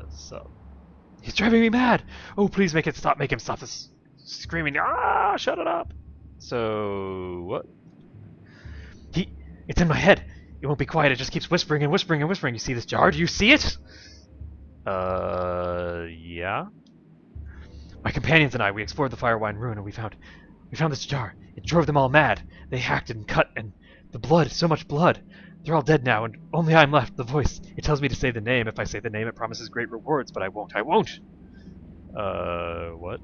So he's driving me mad. Oh, please make it stop. Make him stop this screaming. Ah, shut it up. So what? It's in my head. It won't be quiet. It just keeps whispering and whispering and whispering. You see this jar? Do you see it? Yeah. My companions and I, we explored the Firewine ruin and we found this jar. It drove them all mad. They hacked and cut, and the blood, so much blood. They're all dead now, and only I'm left. The voice, it tells me to say the name. If I say the name, it promises great rewards, but I won't. I won't. What?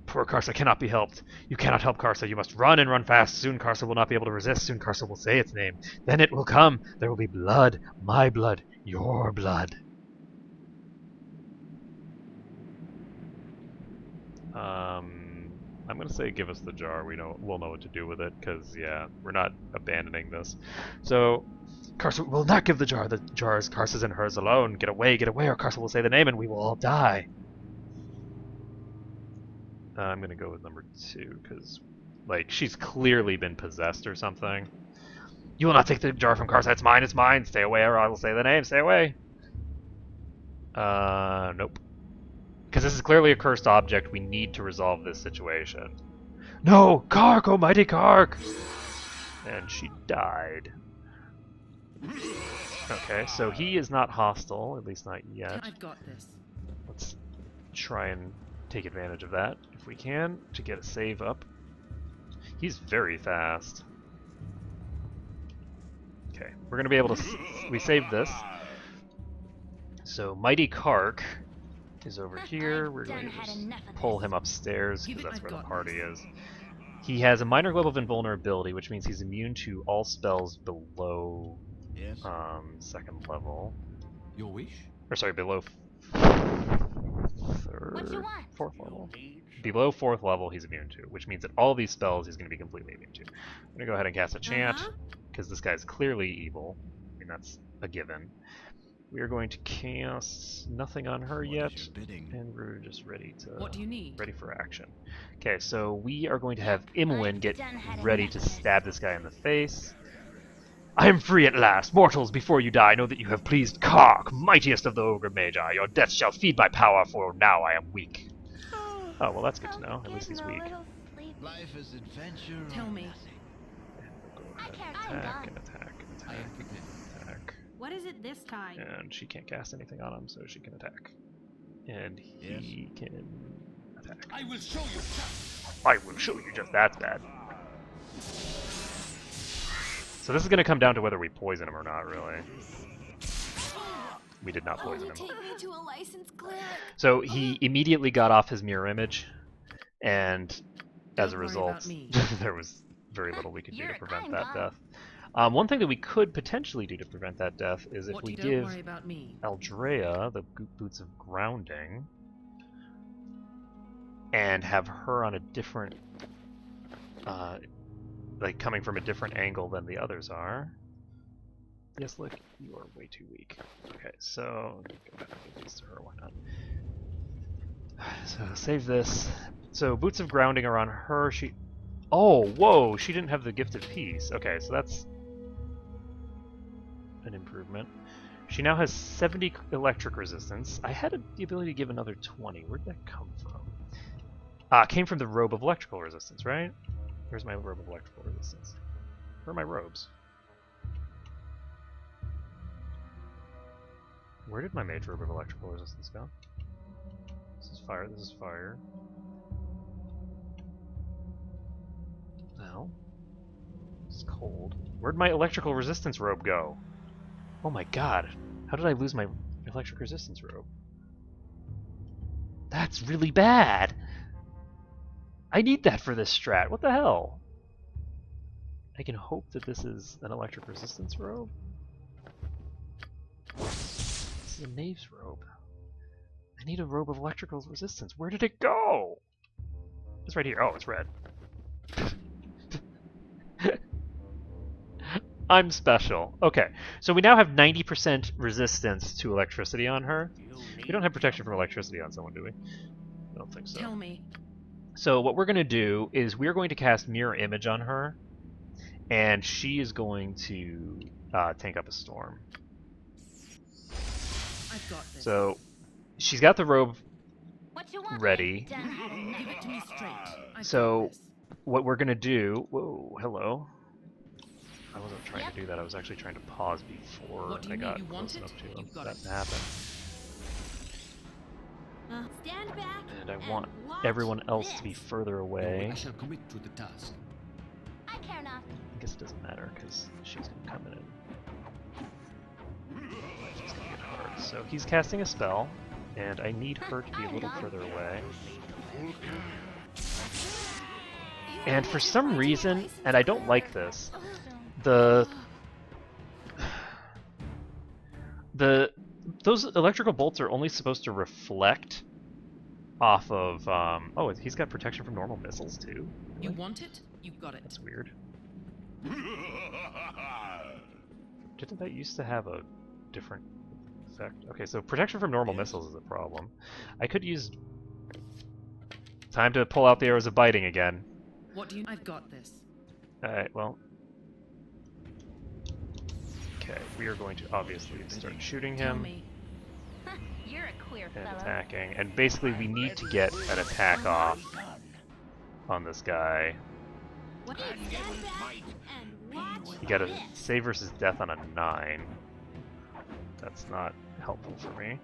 Poor Karsa cannot be helped. You cannot help Karsa. You must run and run fast. Soon Karsa will not be able to resist. Soon Karsa will say its name. Then it will come. There will be blood. My blood. Your blood. I'm gonna say give us the jar. We'll know what to do with it, because yeah, we're not abandoning this. So Karsa will not give the jar. The jar is Karsa's and hers alone. Get away, or Karsa will say the name and we will all die. I'm gonna go with number 2, because like she's clearly been possessed or something. You will not take the jar from Karsa. It's mine. It's mine. Stay away, or I will say the name. Stay away. Nope. Because this is clearly a cursed object, we need to resolve this situation. No! Kahrk! Almighty Kahrk! And she died. Okay, so he is not hostile, at least not yet. I've got this. Let's try and take advantage of that, if we can, to get a save up. He's very fast. Okay, we're going to be able to... we saved this. So, Mighty Kahrk is over here. We're going to just pull him upstairs, because that's where the party is. He has a minor level of invulnerability, which means he's immune to all spells below second level. Your wish? Or sorry, below fourth level. Below 4th level he's immune to, which means that all these spells he's going to be completely immune to. I'm going to go ahead and cast a chant, because this guy's clearly evil. I mean, that's a given. We are going to cast nothing on her yet, and we're just ready to... What do you need? Ready for action. Okay, so we are going to have Imoen get ready to stab this guy in the face. I am free at last. Mortals, before you die, know that you have pleased Kahrk, mightiest of the Ogre Magi. Your death shall feed my power, for now I am weak. Oh, well, that's good to know. At least he's weak. Life is adventure. Tell me. Attack and attack and attack and attack. What is it this time? And she can't cast anything on him, so she can attack. And he can attack. I will show you. I will show you just that's bad. So this is going to come down to whether we poison him or not, really. We did not poison him. Take me to a licensed cleric. So he immediately got off his mirror image, and as a result, there was very little we could do to prevent that death. One thing that we could potentially do to prevent that death is if we give Aldrea the Boots of Grounding and have her on a different, like coming from a different angle than the others are. Yes, look, you are way too weak. Okay, so go ahead and give these to her, why not? So save this. So Boots of Grounding are on her. Oh, whoa, she didn't have the Gift of Peace. Okay, so that's an improvement. She now has 70 electric resistance. I had the ability to give another 20. Where'd that come from? Came from the Robe of Electrical Resistance, right? Where's my Robe of Electrical Resistance? Where are my robes? Where did my Mage Robe of Electrical Resistance go? This is fire, this is fire. Well, it's cold. Where'd my Electrical Resistance robe go? Oh my god, how did I lose my Electric Resistance robe? That's really bad! I need that for this strat, what the hell? I can hope that this is an Electric Resistance robe? This is a Knave's robe. I need a robe of Electrical Resistance. Where did it go? It's right here. Oh, it's red. I'm special. Okay, so we now have 90% resistance to electricity on her. We don't have protection from electricity on someone, do we? I don't think so. Tell me. So what we're going to do is we're going to cast Mirror Image on her, and she is going to tank up a storm. got this. So she's got the robe What you want? ready. Done had enough Give of it to me this. straight. I've So got this. what we're gonna do? Whoa, hello. I wasn't trying Yep. to do that. I was actually trying to pause before What do you I need? got You want close it? enough to him. You've got That it. happened. Stand back. And I want watch everyone else to be this. further Your away. I shall commit to the task. I care not. I guess it doesn't matter because she's gonna come in. She's gonna get hard. So he's casting a spell, and I need her to be a little further away. And for some reason, and I don't like this, those electrical bolts are only supposed to reflect off of. Oh, he's got protection from normal missiles too. You Really? want it? You've got it. That's weird. Didn't that used to have a different effect? Okay, so protection from normal missiles is a problem. I could use time to pull out the arrows of biting again. What do you? I've got this. Alright, well. Okay, we are going to obviously start shooting Tell him me. You're a queer and fellow. attacking. And basically we need to get an attack off on this guy. What do you stand back and watch You got a this. save versus death on a 9. That's not helpful for me.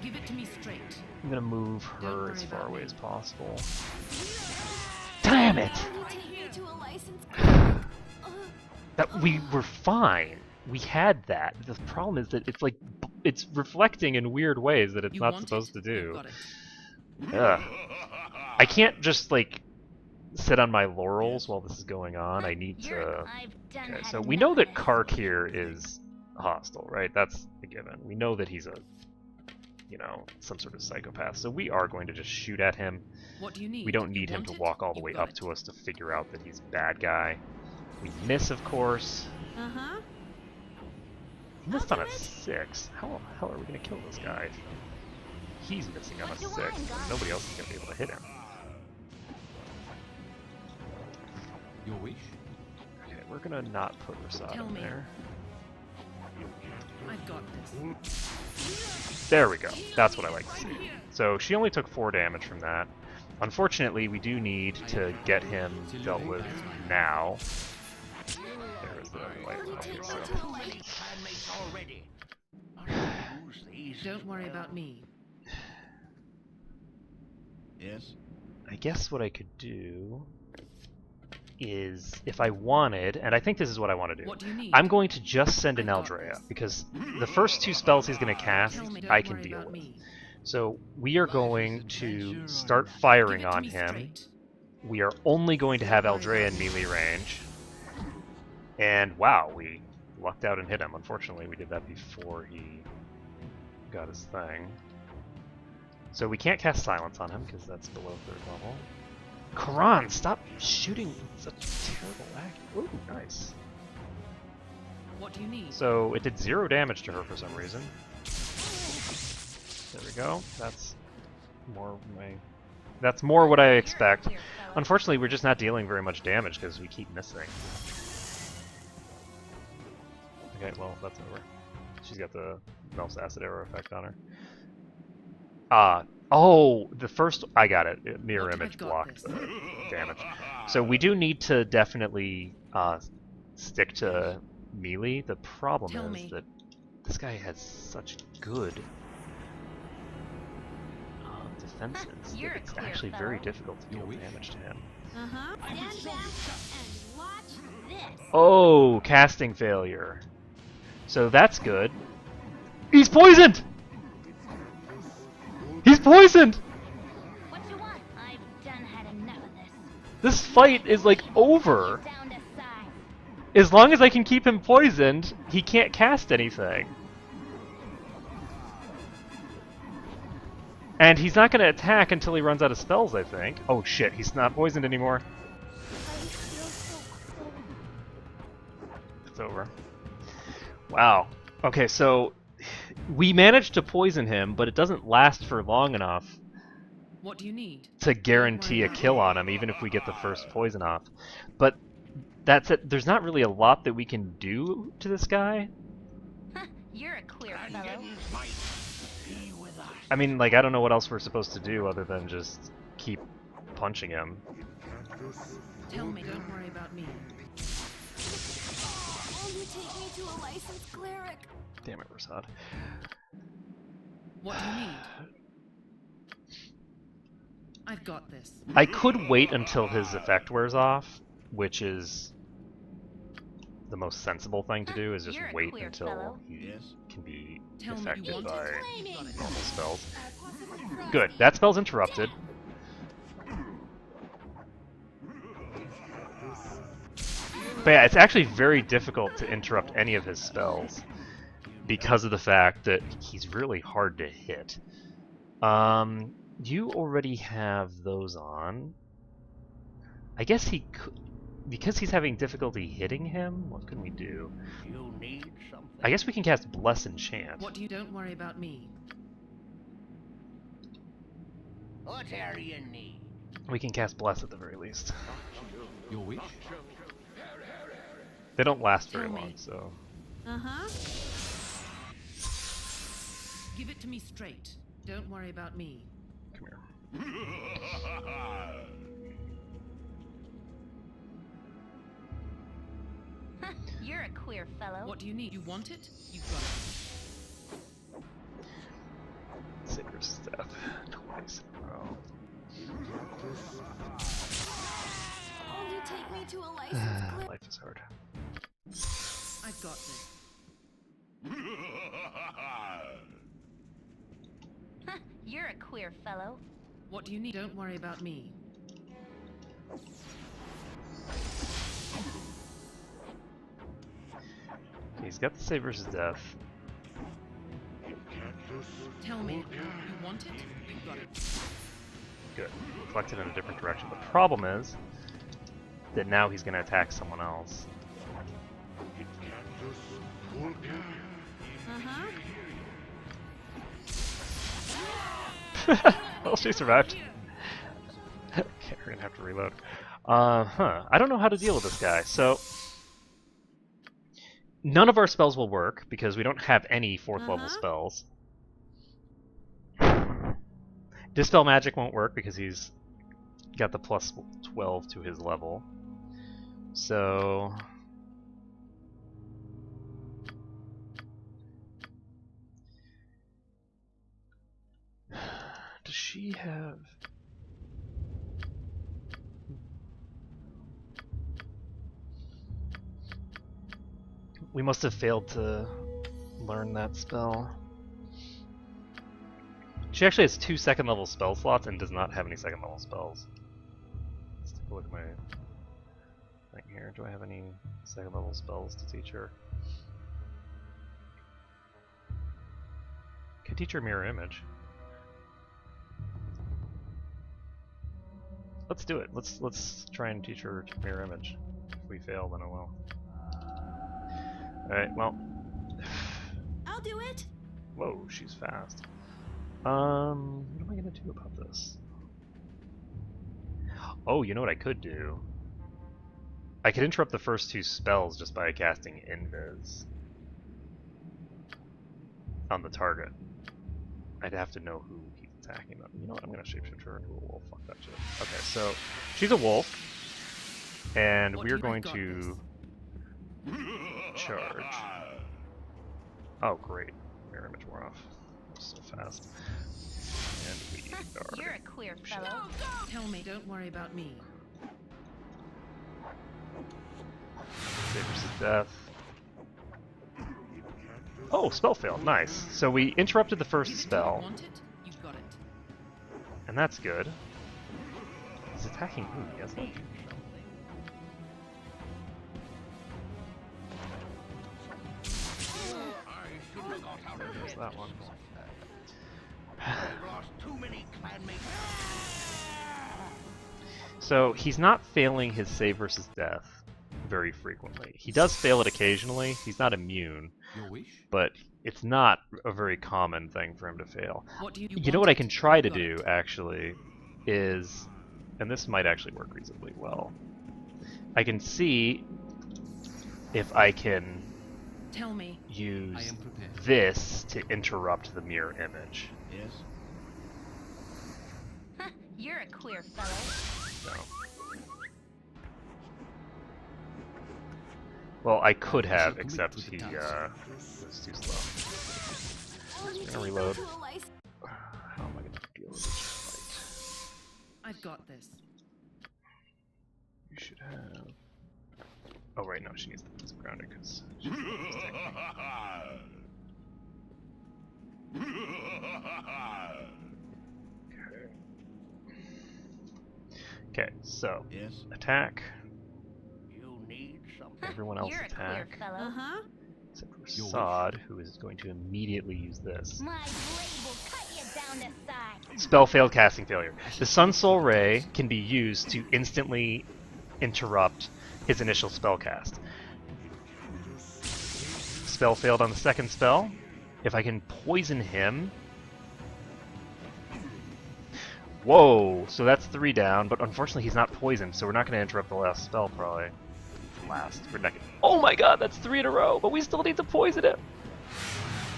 Give it to me straight. I'm gonna move Don't her worry as far about away me. as possible. Damn it! Take me to a licensed. That we were fine. We had that. The problem is that it's like it's reflecting in weird ways that it's You not want supposed it? to You've do. got it. Ugh. I can't just like sit on my laurels while this is going on. I need to. I've done Okay, had so we enough know of that this. Kahrk here is hostile, right? That's a given. We know that he's a, some sort of psychopath. So we are going to just shoot at him. What do you need? We don't You need him want to it? walk all the You've way got up it. to us to figure out that he's a bad guy. We miss, of course. Uh-huh. He missed on I'll a do it. 6. How the hell are we going to kill this guy? He's missing on a What you 6. want, guys? Nobody else is going to be able to hit him. Your wish? Okay, we're going to not put Rasad Tell in me. there. I've got this. There we go. That's what I like to see. So she only took 4 damage from that. Unfortunately, we do need to get him dealt with now. There is the light. Okay, so Don't worry about me. Yes? I guess what I could do is, if I wanted, and I think this is what I want to do, What do you need? I'm going to just send in I've got Aldrea, this. because the first 2 spells he's going to cast, Tell me, don't I can worry deal about with. me. So we are going to start Give firing it to on me him. straight. We are only going to have Don't worry Aldrea about in melee range. And wow, we lucked out and hit him. Unfortunately, we did that before he got his thing. So we can't cast Silence on him because that's below 3rd level. Karan, stop shooting such terrible lag. Ooh, nice. What do you need? So it did 0 damage to her for some reason. There we go. That's more what I expect. You're a queer fellow. Unfortunately, we're just not dealing very much damage because we keep missing. Okay, well, that's over. She's got the Melf's Acid Arrow effect on her. Oh, the first... I got it. Mirror What? image I've got blocked this. the damage. So we do need to definitely stick to melee. The problem Tell is me. that this guy has such good defenses that You're a it's queer actually very fellow. difficult to Your deal wish? damage to him. Uh-huh. Stand back and watch this. Oh, casting failure. So that's good. He's poisoned! He's poisoned! What you want? I've done had enough of this. This fight is like over. Down to size. As long as I can keep him poisoned, he can't cast anything. And he's not going to attack until he runs out of spells, I think. Oh shit, he's not poisoned anymore. It's over. Wow. Okay, so we managed to poison him, but it doesn't last for long enough What do you need? to guarantee a kill on him, even if we get the first poison off. But that's it. There's not really a lot that we can do to this guy. You're a queer fellow. Dragons might be with us. I mean, like, I don't know what else we're supposed to do other than just keep punching him. Tell me, don't worry about me. Will you take me to a licensed cleric? Damn it, Rasad. What do you need? I've got this. I could wait until his effect wears off, which is the most sensible thing to do, is just You're a wait queer until fellow. he Yes. can be Tell me you affected want by it. Got it. normal spells. Possibly frosty. Good, that spell's interrupted. But yeah, it's actually very difficult to interrupt any of his spells because of the fact that he's really hard to hit. You already have those on. I guess he could, because he's having difficulty hitting him. What can we do? You need something. I guess we can cast Bless Enchant. What do you? Don't worry about me. What are you need? We can cast Bless at the very least. Your wish? They don't last very Tell me. long, so. Uh-huh. Give it to me straight. Don't worry about me. Come here. You're a queer fellow. What do you need? You want it? You've got it. Sacred Step. Twice in a row. Will you take me to a licensed cleric? Life is hard. I've got this. You're a queer fellow. What do you need? Don't worry about me. He's got the save versus death. Tell me. You want it? You've got it. Good. Deflected in a different direction. The problem is that now he's going to attack someone else. Uh-huh. Well, she survived. Okay, we're gonna have to reload. I don't know how to deal with this guy. So, none of our spells will work because we don't have any fourth level spells. Dispel Magic won't work because he's got the plus 12 to his level. So, does she have... We must have failed to learn that spell. She actually has 2 second level spell slots and does not have any second level spells. Let's take a look at my thing here. Do I have any second level spells to teach her? Could teach her Mirror Image. Let's do it. Let's try and teach her Mirror Image. If we fail, then oh well. Alright, well. I'll do it. Whoa, she's fast. What am I gonna do about this? Oh, you know what I could do? I could interrupt the first 2 spells just by casting Invis on the target. I'd have to know who he's attacking them. You know what? I'm gonna shapeshift her into a wolf. Fuck that shit. Okay, so she's a wolf, and What we're do you- going got to charge. Oh, great! Mirror Image wore off so fast, and we You're are. a queer fellow. Tell me. Don't worry about me. Save versus death. Oh, spell failed. Nice. So we interrupted the first Give it to me. spell, You want it? You've got it. and that's good. He's attacking who? Yes. There's that one. I've lost too many clanmates. So he's not failing his save versus death very frequently. He does fail it occasionally. He's not immune, Your wish? but it's not a very common thing for him to fail. What do you? You know want what I it? can try to You've got do, it. actually, is, and this might actually work reasonably well, I can see if I can Tell me. I use am prepared. this to interrupt the mirror image. Yes. You're a queer fellow. No. Well, I could I shall have, commit except to the he task. was too slow. Only Gonna take me reload. to a license. How am I gonna deal with this fight? I've got this. You should have. Oh right, no, she needs the physical grounding because she's Okay, so Yes. attack. You need something. Everyone else You're a queer attack, fellow. Uh-huh. except for Your wish. Sod, who is going to immediately use this. My blade will cut you down to size. Spell failed, casting failure. The Sun Soul Ray can be used to instantly interrupt his initial spell cast. Spell failed on the second spell. If I can poison him... Whoa! So that's 3 down, but unfortunately he's not poisoned, so we're not going to interrupt the last spell, probably. We're not gonna... Oh my god, that's 3 in a row, but we still need to poison him!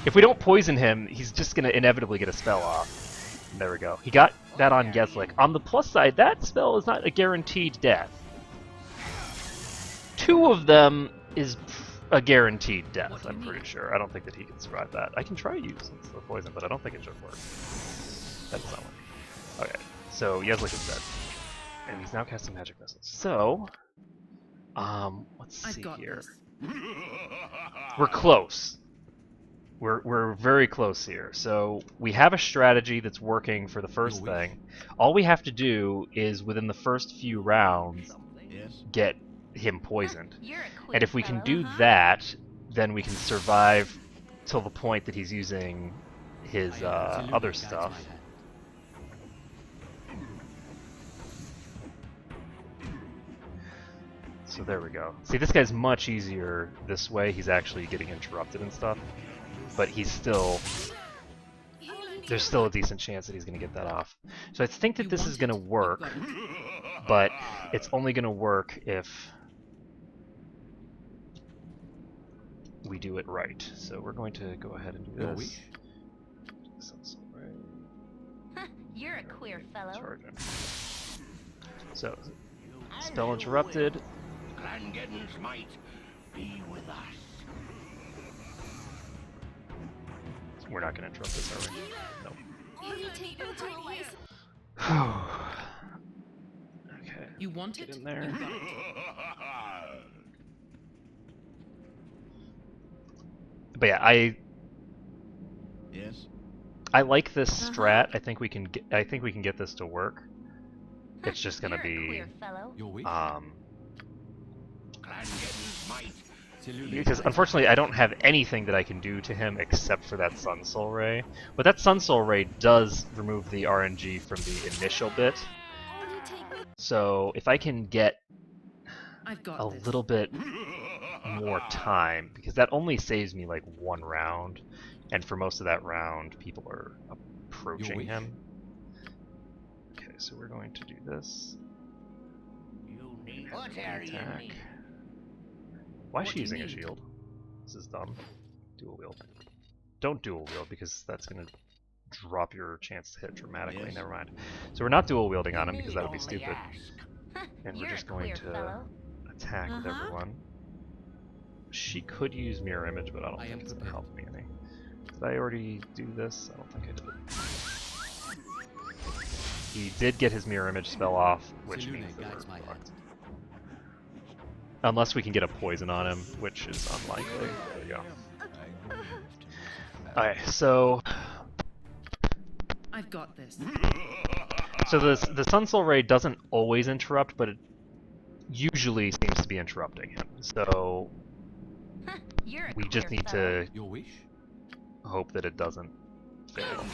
If we don't poison him, he's just going to inevitably get a spell off. There we go. He got that on Geslick. On the plus side, that spell is not a guaranteed death. 2 of them is a guaranteed death, What do you I'm pretty need? sure. I don't think that he can survive that. I can try using the poison, but I don't think it should work. That's not one. Okay, so Geslick is dead. And he's now casting magic missiles. So, let's I've see got here. this. We're close. We're very close here. So we have a strategy that's working for the first Your wish. thing. All we have to do is within the first few rounds Something. Yes. get him poisoned. You're a queer And if we can fellow. do that, then we can survive till the point that he's using his I am absolutely other guides stuff. my hand. So there we go. See, this guy's much easier this way. He's actually getting interrupted and stuff. But he's still... There's still a decent chance that he's going to get that off. So I think that You this want is going to it? You've work, got it. but it's only going to work if we do it right. So we're going to go ahead and do Your this. wish. Sounds right. You're a queer fellow. Charge him. So, As spell you interrupted. will. Clangeddon's might be with us. We're not going to interrupt this, are we? Nope. Only take me to a license. Okay. You want Get it? in there. You've got it. But yeah, Yes. I like this Uh-huh. strat. I think we can get this to work. It's just gonna You're a be queer fellow. Your wish. Clangeddon's might. Absolutely because guides unfortunately I don't have anything that I can do to him except for that Sun Soul Ray. But that Sun Soul Ray does remove the RNG from the initial bit. Only take me. So if I can get I've got a this. little bit more time, because that only saves me like 1 round, and for most of that round people are approaching wish. him. Okay, so we're going to do this. You need Have what him are you attack. need? Why is What she do you using a need? shield? This is dumb. Dual wield. Don't dual wield because that's gonna drop your chance to hit dramatically. Yes. Never mind. So we're not dual wielding on him You because need that would be only stupid. ask. And we're You're just a going queer to fellow. attack with Uh-huh. everyone. She could use mirror image, but I don't I think am it's gonna prepared. help me any. Did I already do this? I don't think I did. He did get his mirror image spell off, which Selune means that guides we're my fucked. Unless we can get a poison on him, which is unlikely. There we go. Alright, so I've got this. the Sun Soul Ray doesn't always interrupt, but it usually seems to be interrupting him. So You're a we just queer need fellow. to Your wish. hope that it doesn't fail.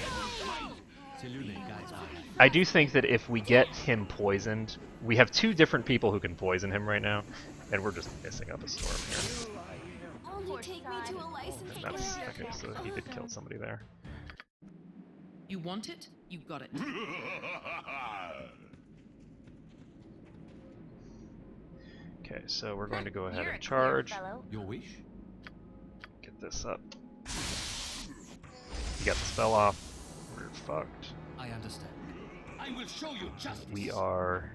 Selune guides my hand. I do think that if we get him poisoned, we have 2 different people who can poison him right now, and we're just missing up a storm here. Only take me to a license. And that's okay. So he did kill somebody there. You want it? You've got it. Okay, so we're going to go ahead You're a and queer charge. fellow. Your wish. this up. You got the spell off. We're fucked. I understand. I will show you justice. We are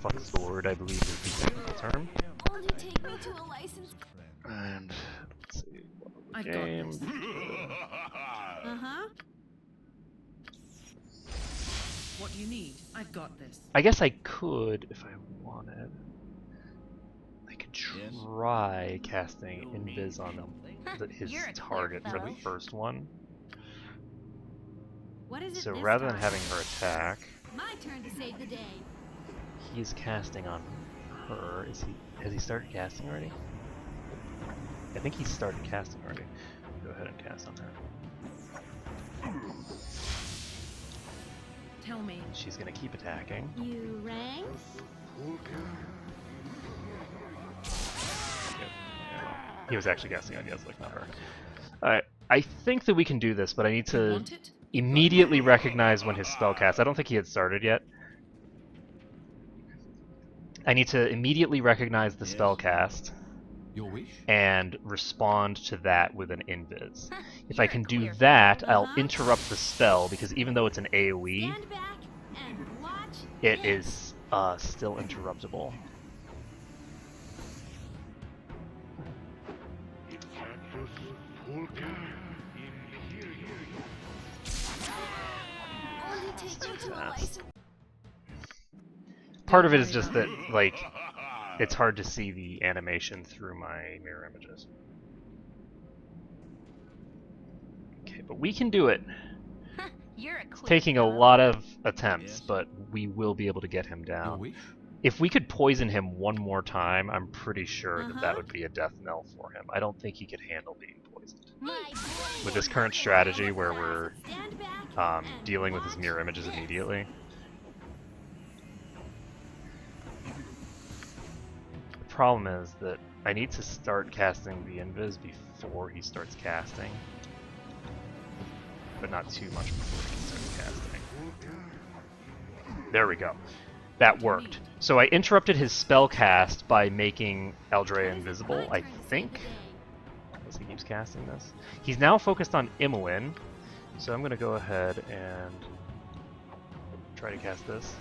fuckzord, I believe is the technical term. Won't you take me to a license? And let's see. I've got Game. this. Uh-huh. What do you need? I've got this. I guess I could, if I wanted. I could try casting Invis on his You're a clever target for the fellow. first one. What is it So this rather than time? having her attack, My turn to save the day. he's casting on her. Has he started casting already? I think he's started casting already. Go ahead and cast on her. Tell me. She's gonna keep attacking. You rang? He was actually casting on Yeslik, not her. Alright, I think that we can do this, but I need You to want it? immediately recognize when his spell casts. I don't think he had started yet. I need to immediately recognize the spell cast Your wish? and respond to that with an invis. If I You're can a do clear that, I'll Uh-huh. interrupt the spell, because even though it's an AoE, Stand back and watch it this. is still interruptible. Won't you take me to a license? Part of it is just that, like, it's hard to see the animation through my mirror images. Okay, but we can do it. You're a It's clear taking a fellow. lot of attempts, but we will be able to get him Your down. wish? If we could poison him one more time, I'm pretty sure that that Uh-huh. would be a death knell for him. I don't think he could handle being poisoned. My boy. With this current strategy where we're Stand back and dealing with his watch mirror images this. immediately. The problem is that I need to start casting the invis before he starts casting. But not too much before he starts casting. There we go. That worked. So I interrupted his spell cast by making Eldrea invisible, I think. As he keeps casting this. He's now focused on Imoen, so I'm going to go ahead and try to cast this.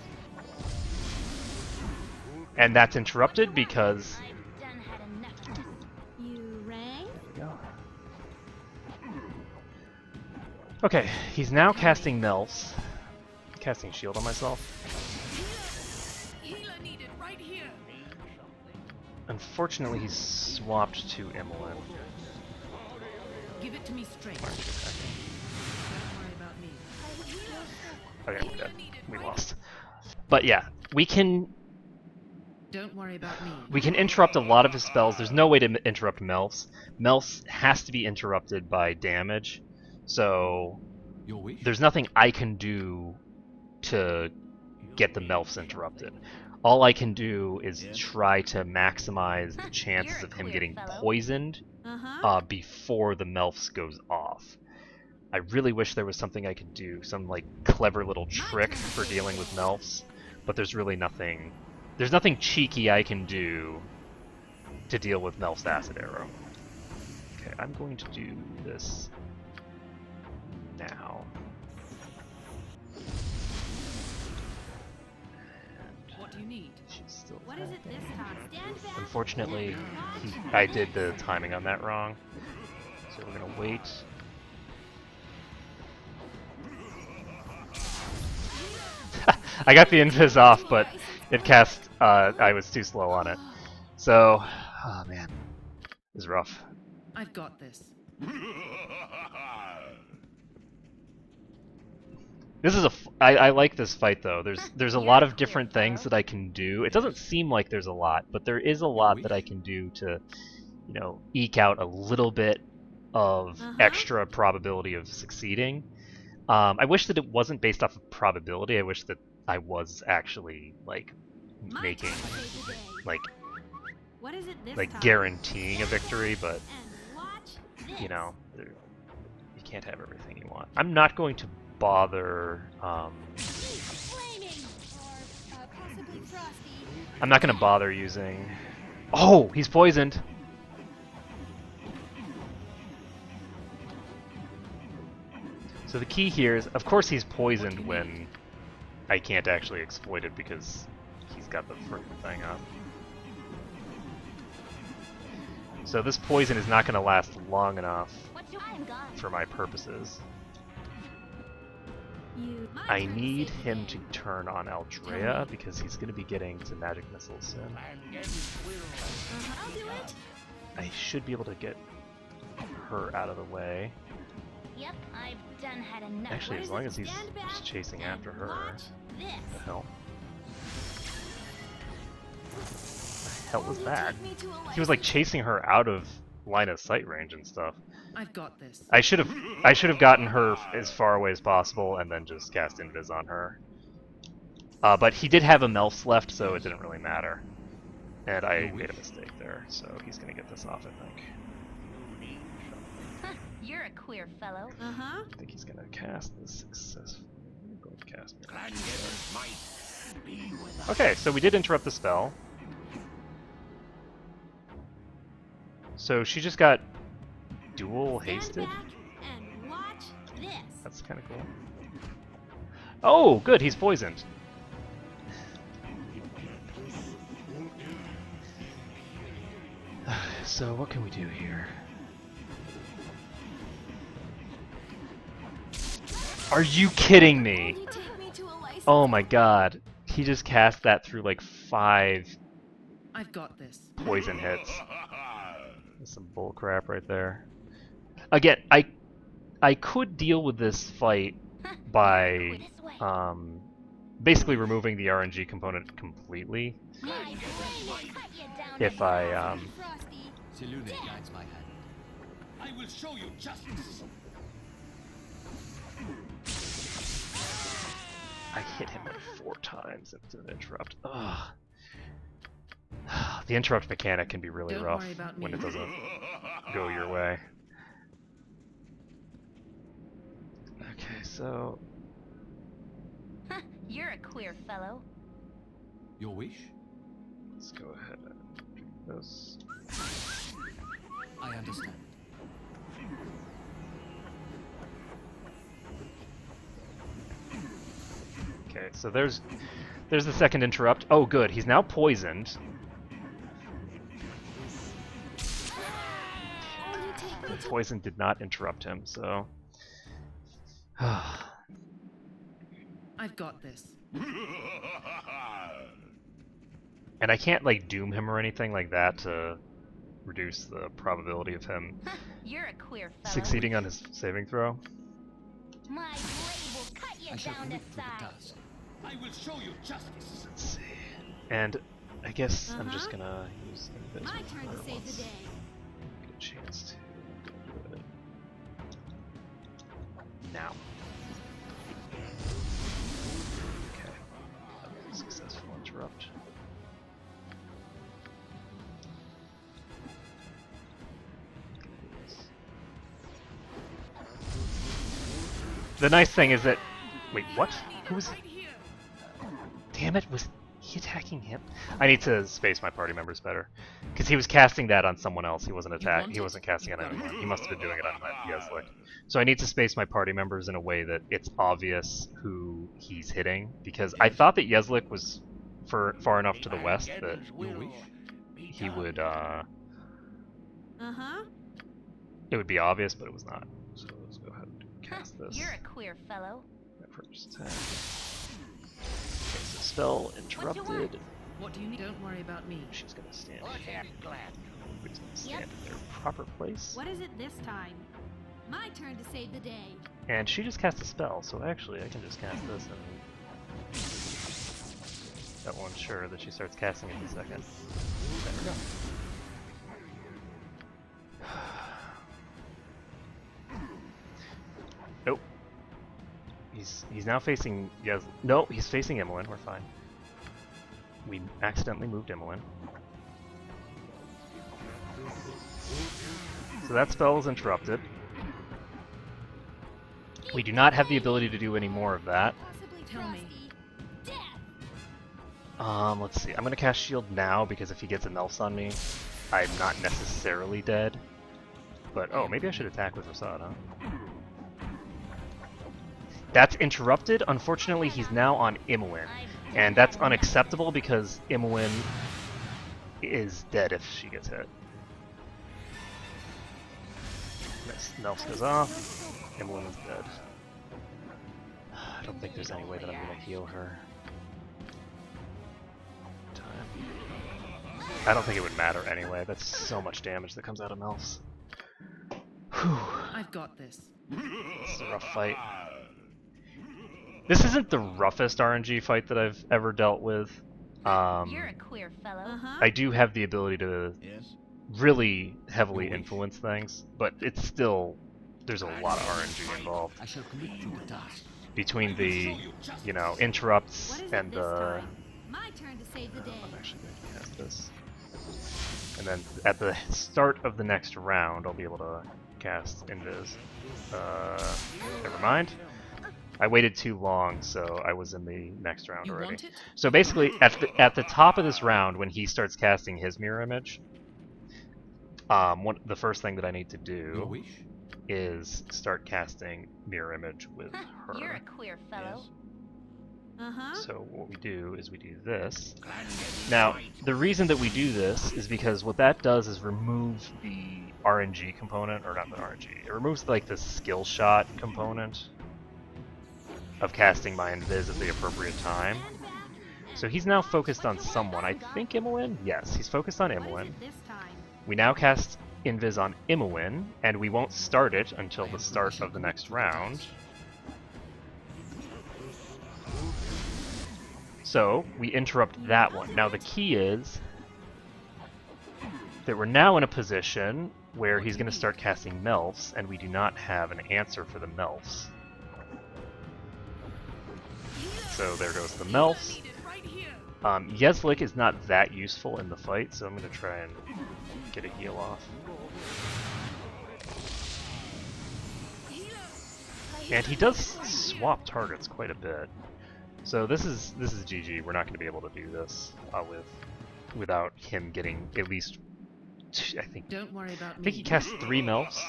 And that's interrupted because... I've done had enough. You rang? Okay, he's now casting Melfs. Casting shield on myself. Healer needed right here. Unfortunately, he's swapped to Imoen. Give it to me straight. Why aren't you attacking? Don't worry about me. Okay, we're dead. We lost. But yeah, we can Don't worry about me. interrupt a lot of his spells. There's no way to interrupt Melfs. Melfs has to be interrupted by damage. So Your wish? there's nothing I can do to get the Melfs interrupted. All I can do is try to maximize the chances You're a of him clear getting fellow. poisoned Uh-huh. before the Melfs goes off. I really wish there was something I could do, some like clever little trick for dealing with Melfs, but there's really nothing. There's nothing cheeky I can do to deal with Melf's Acid Arrow. Okay, I'm going to do this now. What do you need? She's still What is it this time? Stand back. Unfortunately, I did the timing on that wrong. So we're gonna wait. I got the invis off, but it cast. I was too slow on it. So, oh man, this is rough. I've got this. This is I like this fight though. There's a lot of different things that I can do. It doesn't seem like there's a lot, but there is a lot that I can do to, you know, eke out a little bit of extra probability of succeeding. I wish that it wasn't based off of probability. I wish that I was actually like My making turn to save the day. like What is it this like time? guaranteeing a victory, but And watch this. you know, you can't have everything you want. I'm not going to bother. Flaming or possibly frosty. I'm not going to bother using. Oh, he's poisoned. So the key here is, of course he's poisoned when I can't actually exploit it because he's got the frickin' thing up. So this poison is not going to last long enough for my purposes. I need him to turn on Aldrea because he's going to be getting to magic missiles soon. I'll do it. I should be able to get her out of the way. Yep, I've done had enough. Actually, as long as he's Stand back just chasing and after her. watch What this. the hell? The hell was that? He was like chasing her out of line of sight range and stuff. I've got this. I should have gotten her as far away as possible and then just cast Invis on her. But he did have a Melfs left, so it didn't really matter. And I made a mistake there, so he's gonna get this off, I think. You're a queer fellow. Uh-huh. I think he's gonna cast this successfully. I'm going to cast me. Clangeddon's might be with us. Okay, so we did interrupt the spell. So she just got dual Stand hasted. back and watch this. That's kind of cool. Oh, good, he's poisoned. So what can we do here? Are you kidding me? Will you take me to a license? Oh my god. He just cast that through like 5 I've got this. poison hits. That's some bull crap right there. Again, I could deal with this fight by This way. basically removing the RNG component completely. My brain will cut you down If to I size, Frosty. Selune guides my hand. I will show you justice. I hit him like 4 times into an interrupt. Ugh. The interrupt mechanic can be really Don't rough worry about when me. it doesn't go your way. Okay, so You're a queer fellow. Your wish? let's go ahead and do this. I understand. Okay, so there's the second interrupt. Oh, good. He's now poisoned. Will you take me The to poison did not interrupt him, so. I've got this. And I can't like doom him or anything like that to reduce the probability of him You're a queer fellow. succeeding on his saving throw. My blade will cut you I shall down to commit to the size. task. I will show you justice. Let's see. And I guess I'm just Uh-huh. gonna use Invis My with turn her to save once. the day. Get a chance to do it. Now. Okay. That was a successful interrupt. The nice thing is that. Wait, what? Who was. Damn it, was he attacking him? I need to space my party members better. Because he was casting that on someone else. He wasn't he wasn't casting it on anyone. He must have been doing it on Yeslik. So I need to space my party members in a way that it's obvious who he's hitting. Because I thought that Yeslik was far enough to the west that Clangeddon's will wish? be he done. would Uh-huh. it would be obvious, but it was not. So let's go ahead and cast this. You're a queer fellow. My first attack. Okay, so spell interrupted. What do you need? Don't worry about me. She's gonna stand What here. a glad. Everybody's gonna stand Yep. in their proper place. What is it this time? My turn to save the day. And she just cast a spell, so actually I can just cast this and that will ensure that she starts casting it in a second. There we go. Nope. He's now facing no, he's facing Emmeline, we're fine. We accidentally moved Emmeline. So that spell is interrupted. We do not have the ability to do any more of that. Possibly Tell me. Frosty. Death. Let's see. I'm gonna cast Shield now because if he gets a Melfs on me, I'm not necessarily dead. But oh, maybe I should attack with Rasad, huh? That's interrupted. Unfortunately, he's now on Imoen. And that's unacceptable because Imoen is dead if she gets hit. Nelf goes off. Imoen is dead. I don't think there's any way that I'm going to heal her. I don't think it would matter anyway. That's so much damage that comes out of Melfs. Whew. I've got this. This is a rough fight. This isn't the roughest RNG fight that I've ever dealt with. You're a queer fellow. I do have the ability to Yes. really heavily influence things, but it's still, there's a lot of RNG involved. I shall commit to the task. Between the, interrupts What is and it this the... time? My turn to save the day. I'm actually going to cast this. And then at the start of the next round, I'll be able to cast Invis. Never mind. I waited too long, so I was in the next round You already. want it? So basically, at the top of this round, when he starts casting his mirror image, the first thing that I need to Your do wish? is start casting mirror image with You're a her. queer fellow. So what we do is we do this. Now, the reason that we do this is because what that does is remove the RNG component, or not the RNG, it removes like the skill shot component of casting my Invis at the appropriate time. So he's now focused on someone. I think Imoen? Yes, he's focused on What is Imoen. it this time? We now cast Invis on Imoen, and we won't start it until the start of the next round. So, we interrupt that one. Now the key is that we're now in a position where he's going to start casting Melfs, and we do not have an answer for the Melfs. So there goes the Melfs. Yeslik is not that useful in the fight, so I'm going to try and get a heal off. And he does swap targets quite a bit. So this is GG. We're not going to be able to do this without him getting at least I think Don't worry about he me. casts 3 Melfs,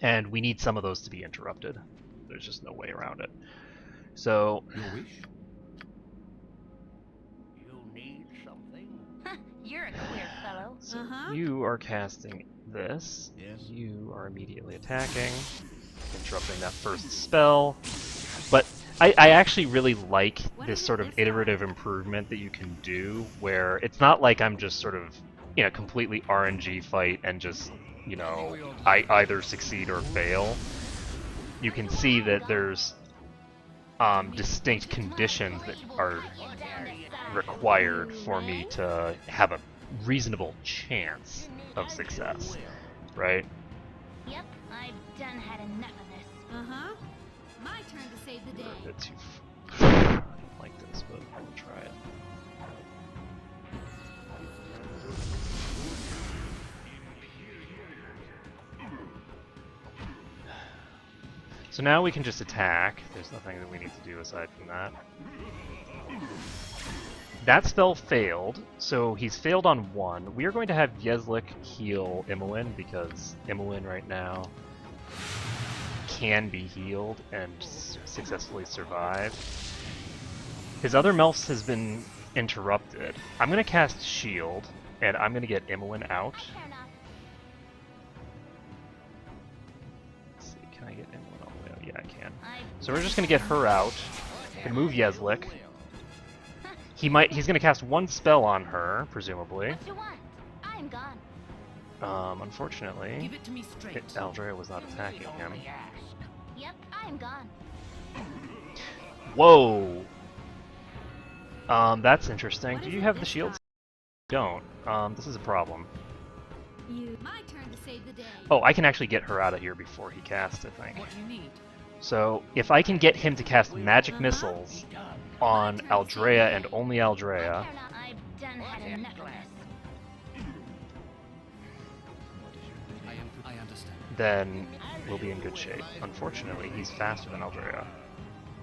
and we need some of those to be interrupted. There's just no way around it. So Your wish? You need something? You're a queer fellow. So you are casting this. Yes. You are immediately attacking, interrupting that first spell. But I actually really like this sort of iterative improvement that you can do, where it's not like I'm just sort of completely RNG fight and just I either succeed or fail. You can see that there's distinct conditions that are required for me to have a reasonable chance of success, right? Yep, I've done had enough of this. My turn to save the day. A bit too I don't like this, but we'll try it. So now we can just attack. There's nothing that we need to do aside from that. That spell failed, so he's failed on 1. We are going to have Yeslik heal Imoen, because Imoen right now can be healed and successfully survive. His other Melfs has been interrupted. I'm going to cast Shield, and I'm going to get Imoen out. Fair enough. Let's see, can I get Imoen all the way out? Yeah, I can. So we're just going to get her out and move Yeslik. He's going to cast 1 spell on her, presumably. What you want? I'm gone. Unfortunately, Give it to me straight. Aldrea was not attacking him. Yep, I'm gone. Whoa! That's interesting. Do you have the shields? Don't. This is a problem. My turn to save the day. Oh, I can actually get her out of here before he casts, I think. What you need. So, if I can get him to cast magic missiles on Aldrea and only Aldrea, I've done had enough of this. I understand. then we'll be in good shape. Unfortunately, he's faster than Aldrea.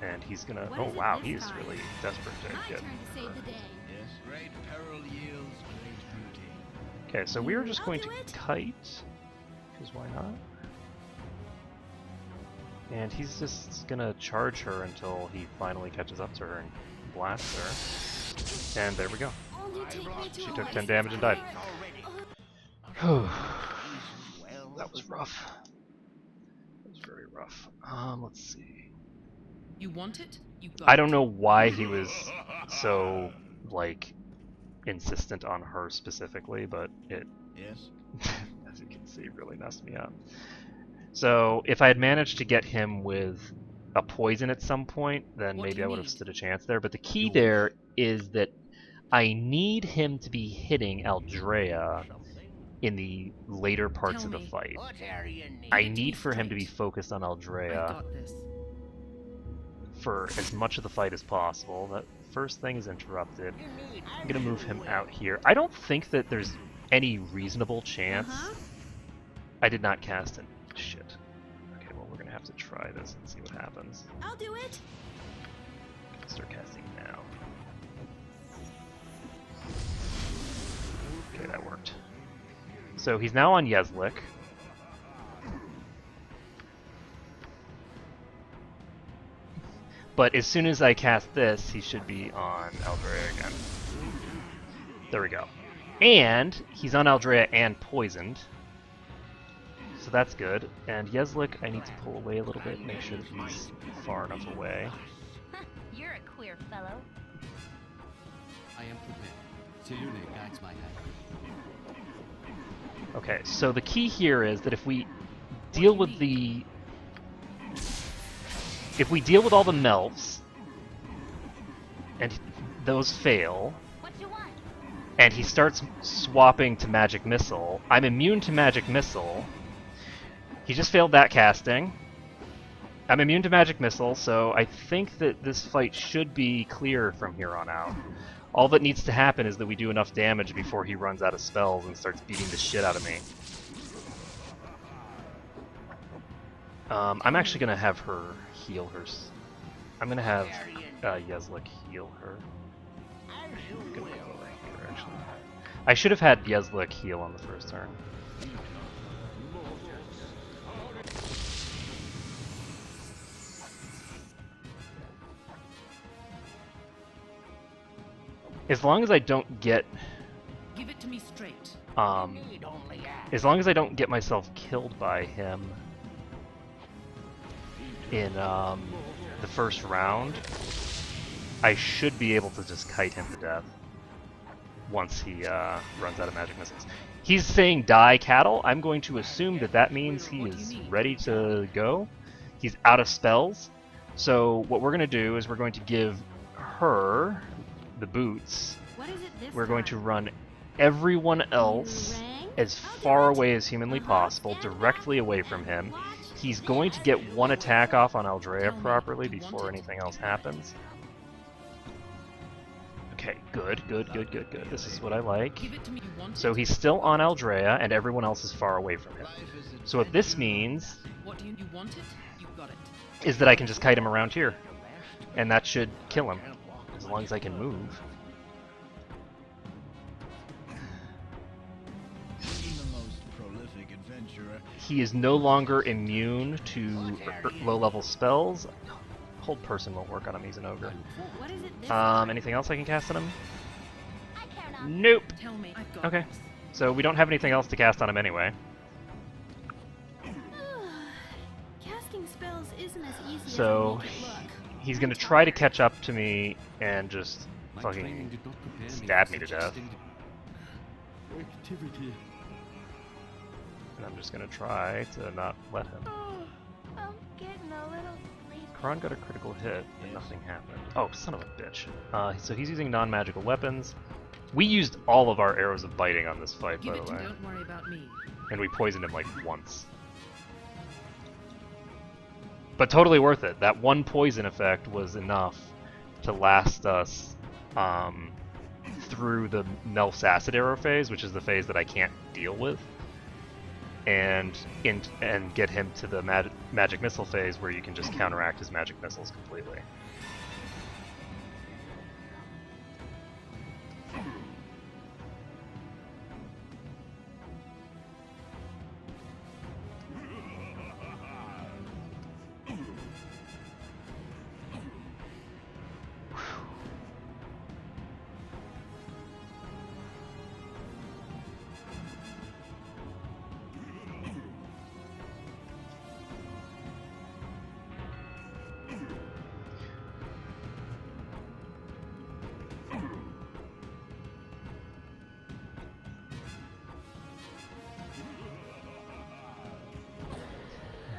And he's gonna... Oh wow, he's really desperate to My get... turn to save the day. Yes. Great peril yields great beauty. Okay, so we are just I'll going do to it. kite. Because why not? And he's just gonna charge her until he finally catches up to her and blasts her. And there we go. Only take me to She a took place 10 damage and died. Already. Whew. That was rough. That was very rough. Let's see. You want it? You got I it. don't know why he was so, like, insistent on her specifically, but it, Yes. as you can see, really messed me up. So, if I had managed to get him with a poison at some point, then What do maybe you I would have need? stood a chance there. But the key there is that I need him to be hitting Aldrea in the later parts Tell of the me. fight. What area need? I Give it to me need for him to be straight. focused on I Aldrea got this. for as much of the fight as possible. That first thing is interrupted. I'm gonna move him out here. I don't think that there's any reasonable chance. I did not cast it. Shit. Okay, well we're gonna have to try this and see what happens. I'll do it. Start casting now. Okay, that worked. So he's now on Yezlik. But as soon as I cast this, he should be on Aldrea again. There we go. And he's on Aldrea and poisoned. So that's good. And Yezlik, I need to pull away a little bit, make sure that he's far enough away. You're a queer fellow. I am prepared. Selune guides my hand. Okay, so the key here is that if we deal with the... If we deal with all the melts, and those fail, What you want? and he starts swapping to Magic Missile, I'm immune to Magic Missile. He just failed that casting. I'm immune to Magic Missile, so I think that this fight should be clear from here on out. All that needs to happen is that we do enough damage before he runs out of spells and starts beating the shit out of me. I'm actually gonna have her heal her. I'm gonna have Yezlik heal her. I'm gonna go over here, actually. I should have had Yezlik heal on the first turn. As long as I don't get, Give it to me straight. Need only ask. as long as I don't get myself killed by him in the first round, I should be able to just kite him to death once he runs out of magic missiles. He's saying die cattle. I'm going to assume that that means he is ready to go. He's out of spells. So what we're going to do is we're going to give her the boots. What is it this We're going to time? run everyone else Boomerang? as I'll do far it. away as humanly possible, directly away from him. He's going to get one attack off on Aldrea properly before anything else happens. Okay, good. This is what I like. Give it to me. You want So it? he's still on Aldrea, and everyone else is far away from him. So what this means What do you want it? You got it. is that I can just kite him around here, and that should kill him, as long as I can move. Being the most prolific adventurer. He is no longer immune to low-level spells. Hold person won't work on him, he's an ogre. What is it this time? Anything else I can cast on him? I care not. Nope. Tell me. I've got Okay. this. So we don't have anything else to cast on him anyway. Casting spells isn't as easy So as I make it look. he's gonna try to catch up to me and just My fucking training did not prepare me stab for me to such death. extended activity. And I'm just gonna try to not let him. Oh, I'm getting a little sleepy. Kron got a critical hit, but nothing happened. Oh, son of a bitch. So he's using non-magical weapons. We used all of our arrows of biting on this fight, Give by it the to me. way. Don't worry about me. And we poisoned him like once. But totally worth it. That one poison effect was enough to last us through the Melf's acid arrow phase, which is the phase that I can't deal with, and get him to the magic missile phase where you can just counteract his magic missiles completely.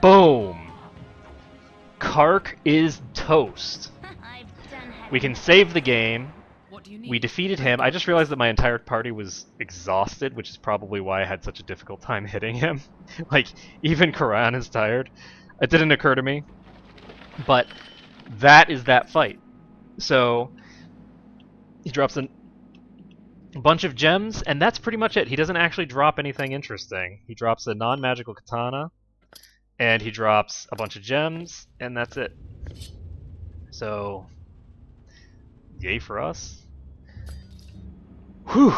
Boom! Kahrk is toast. I've done had We can enough. save the game. What do you need? We defeated him. I just realized that my entire party was exhausted, which is probably why I had such a difficult time hitting him. Like, even Karan is tired. It didn't occur to me. But that is that fight. So, he drops a bunch of gems, and that's pretty much it. He doesn't actually drop anything interesting. He drops a non-magical katana, and he drops a bunch of gems, and that's it. So, yay for us. Whew.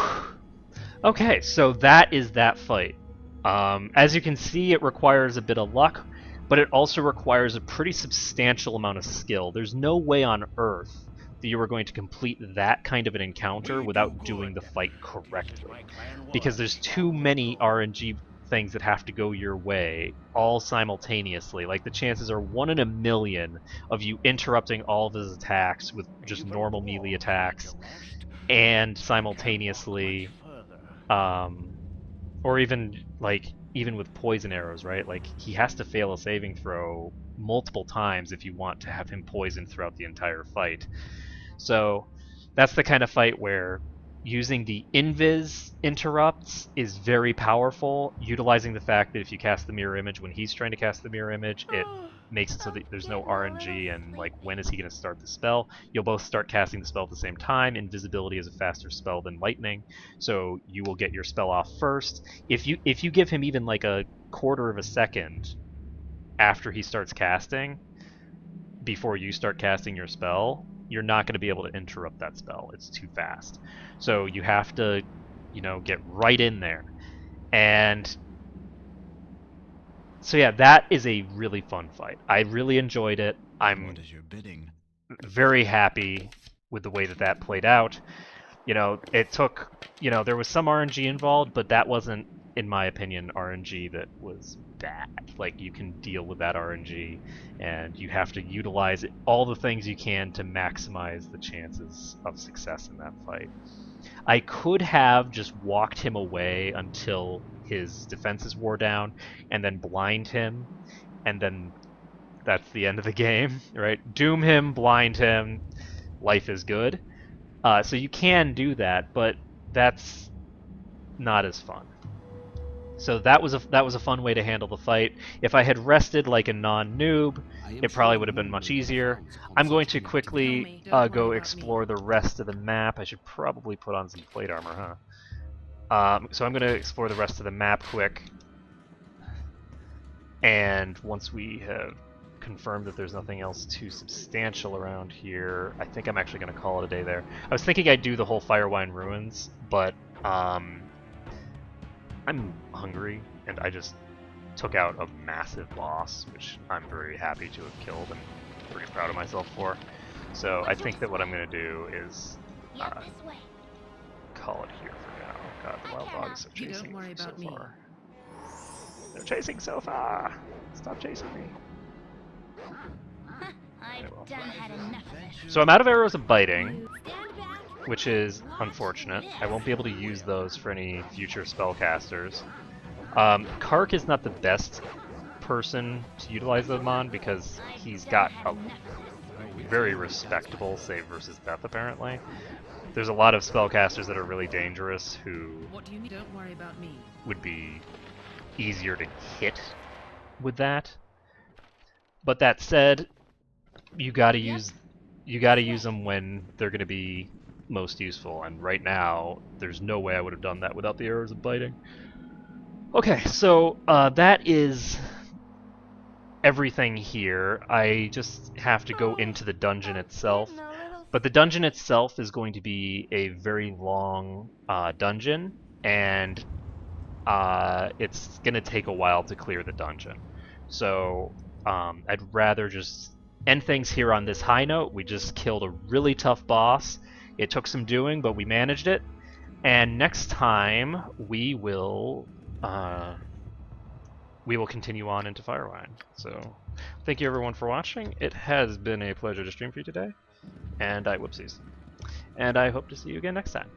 Okay, so that is that fight. As you can see, it requires a bit of luck, but it also requires a pretty substantial amount of skill. There's no way on Earth that you are going to complete that kind of an encounter without doing the fight correctly. Because there's too many RNG things that have to go your way all simultaneously. Like, the chances are 1 in a million of you interrupting all of his attacks with just normal melee attacks, and simultaneously, or even with poison arrows, right? Like, he has to fail a saving throw multiple times if you want to have him poisoned throughout the entire fight. So that's the kind of fight where using the invis interrupts is very powerful, utilizing the fact that if you cast the mirror image when he's trying to cast the mirror image, it makes it so that there's no RNG and, like, when is he going to start the spell? You'll both start casting the spell at the same time. Invisibility is a faster spell than lightning, so you will get your spell off first. If you give him even like a quarter of a second after he starts casting, before you start casting your spell, you're not going to be able to interrupt that spell. It's too fast. So you have to, get right in there. And so yeah, that is a really fun fight. I really enjoyed it. I'm What is your bidding? very happy with the way that that played out. It took, there was some RNG involved, but that wasn't, in my opinion, RNG that was bad. Like, you can deal with that RNG, and you have to utilize all the things you can to maximize the chances of success in that fight. I could have just walked him away until his defenses wore down, and then blind him, and then that's the end of the game, right? Doom him, blind him, life is good. So you can do that, but that's not as fun. So that was a fun way to handle the fight. If I had rested like a non-noob, it probably would have been much easier. I'm going to quickly go explore the rest of the map. I should probably put on some plate armor, huh? So I'm going to explore the rest of the map quick. And once we have confirmed that there's nothing else too substantial around here, I think I'm actually going to call it a day there. I was thinking I'd do the whole Firewine Ruins, but I'm hungry, and I just took out a massive boss, which I'm very happy to have killed and pretty proud of myself for. So I think that what I'm going to do is Yep, this way. call it here for now. God, the wild dogs are You don't chasing worry so about me. far. They're chasing so far! Stop chasing me. I've done had enough of this. So I'm out of arrows of biting, Stand back. which is unfortunate. I won't be able to use those for any future spellcasters. Kahrk is not the best person to utilize them on because he's got a very respectable save versus death, apparently. There's a lot of spellcasters that are really dangerous who What do you need? Don't worry about me. would be easier to hit with that. But that said, you gotta use them when they're gonna be most useful, and right now there's no way I would have done that without the arrows of biting. Okay, so that is everything here. I just have to go into the dungeon itself. But the dungeon itself is going to be a very long dungeon, and it's going to take a while to clear the dungeon. So I'd rather just end things here on this high note. We just killed a really tough boss. It took some doing, but we managed it. And next time we will continue on into Firewine. So thank you everyone for watching. It has been a pleasure to stream for you today. And whoopsies. And I hope to see you again next time.